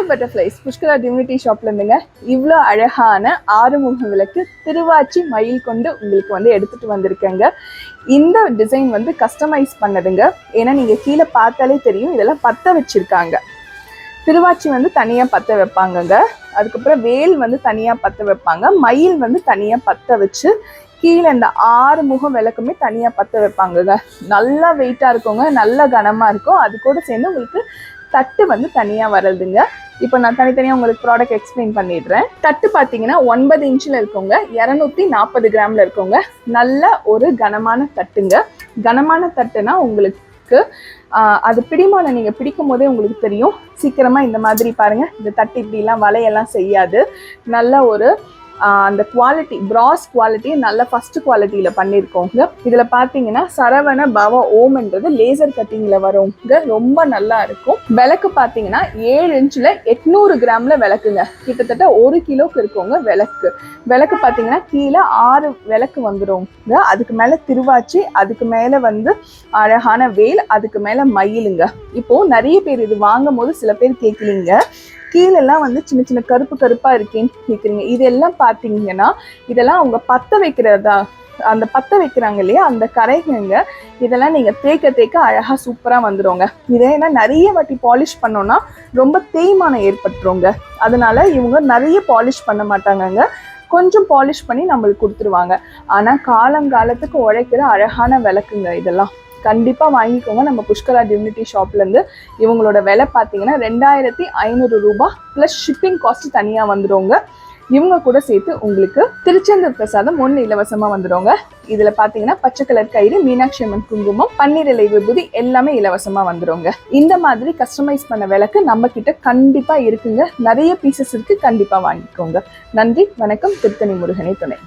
Hi butterflies, Pushkara divinity ஷாப்ல இருந்துங்க இவ்வளோ அழகான ஆறுமுக விளக்கு திருவாச்சி மயில் கொண்டு உங்களுக்கு வந்து எடுத்துட்டு வந்திருக்கேங்க. இந்த டிசைன் வந்து கஸ்டமைஸ் பண்ணதுங்க. ஏன்னா நீங்க கீழே பார்த்தாலே தெரியும், இதெல்லாம் பற்ற வச்சிருக்காங்க. திருவாச்சி வந்து தனியா பற்ற வைப்பாங்கங்க, அதுக்கப்புறம் வேல் வந்து தனியா பற்ற வைப்பாங்க, மயில் வந்து தனியா பற்ற வச்சு கீழே இந்த 6 முகம் விளக்குமே தனியா பற்ற வைப்பாங்கங்க. நல்லா வெயிட்டா இருக்குங்க, நல்ல கனமா இருக்கும். அது கூட சேர்ந்து உங்களுக்கு தட்டு வந்து தனியா வருதுங்க. இப்போ நான் தனித்தனியாக உங்களுக்கு ப்ராடக்ட் எக்ஸ்பிளைன் பண்ணிடுறேன். தட்டு பார்த்தீங்கன்னா 9 இன்ச்சில் இருக்குங்க, 240 கிராமில் இருக்குங்க. நல்ல ஒரு கனமான தட்டுங்க. கனமான தட்டுனா உங்களுக்கு அது பிடிமானம் நீங்கள் பிடிக்கும் போதே உங்களுக்கு தெரியும். சீக்கிரமாக இந்த மாதிரி பாருங்கள், இந்த தட்டு இப்படிலாம் வலையெல்லாம் செய்யாது. நல்ல ஒரு அந்த குவாலிட்டி, பிராஸ் குவாலிட்டி நல்ல ஃபர்ஸ்ட் குவாலிட்டியில் பண்ணியிருக்கோங்க. இதில் பார்த்தீங்கன்னா சரவண பவ ஓம்ன்றது லேசர் கட்டிங்கில் வருங்க, ரொம்ப நல்லா இருக்கும். விளக்கு பார்த்தீங்கன்னா 7 இன்ச்சில் 800 கிராமில் விளக்குங்க, கிட்டத்தட்ட 1 கிலோக்கு இருக்குங்க விளக்கு. விளக்கு பார்த்தீங்கன்னா கீழே 6 விளக்கு வந்துடுங்க. அதுக்கு மேலே திருவாச்சி, அதுக்கு மேலே வந்து அழகான வேல், அதுக்கு மேலே மயிலுங்க. இப்போது நிறைய பேர் இது வாங்கும் போது சில பேர் கேட்கலீங்க, கீழெல்லாம் வந்து சின்ன சின்ன கருப்பு கருப்பாக இருக்கேன்னு கேட்குறீங்க. இதெல்லாம் பார்த்தீங்கன்னா இதெல்லாம் அவங்க பற்ற வைக்கிறதா, அந்த பற்ற வைக்கிறாங்க இல்லையா, அந்த கரைங்க. இதெல்லாம் நீங்கள் தேக்க தேக்க அழகாக சூப்பராக வந்துடுங்க. இதேனா நிறைய வாட்டி பாலிஷ் பண்ணோன்னா ரொம்ப தேய்மானம் ஏற்பட்டுருங்க. அதனால இவங்க நிறைய பாலிஷ் பண்ண மாட்டாங்கங்க, கொஞ்சம் பாலிஷ் பண்ணி நம்மளுக்கு கொடுத்துருவாங்க. ஆனால் காலங்காலத்துக்கு உழைக்கிற அழகான விளக்குங்க. இதெல்லாம் கண்டிப்பாக வாங்கிக்கோங்க நம்ம புஷ்கரா டிவினிட்டி ஷாப்லேருந்து. இவங்களோட விலை பார்த்தீங்கன்னா 2500 ரூபாய் ப்ளஸ் ஷிப்பிங் காஸ்ட் தனியாக வந்துடுங்க. இவங்க கூட சேர்த்து உங்களுக்கு திருச்செந்தூர் பிரசாதம் 1 இலவசமாக வந்துடுங்க. இதில் பார்த்தீங்கன்னா பச்சை கலர் கயிறு, மீனாட்சி அம்மன் குங்குமம், பன்னீர் இலை விபூதி எல்லாமே இலவசமாக வந்துடுங்க. இந்த மாதிரி கஸ்டமைஸ் பண்ண விளக்கு நம்ம கிட்ட கண்டிப்பாக இருக்குங்க. நிறைய பீசஸ் இருக்குது, கண்டிப்பாக வாங்கிக்கோங்க. நன்றி, வணக்கம். திருத்தணி முருகனை துணை.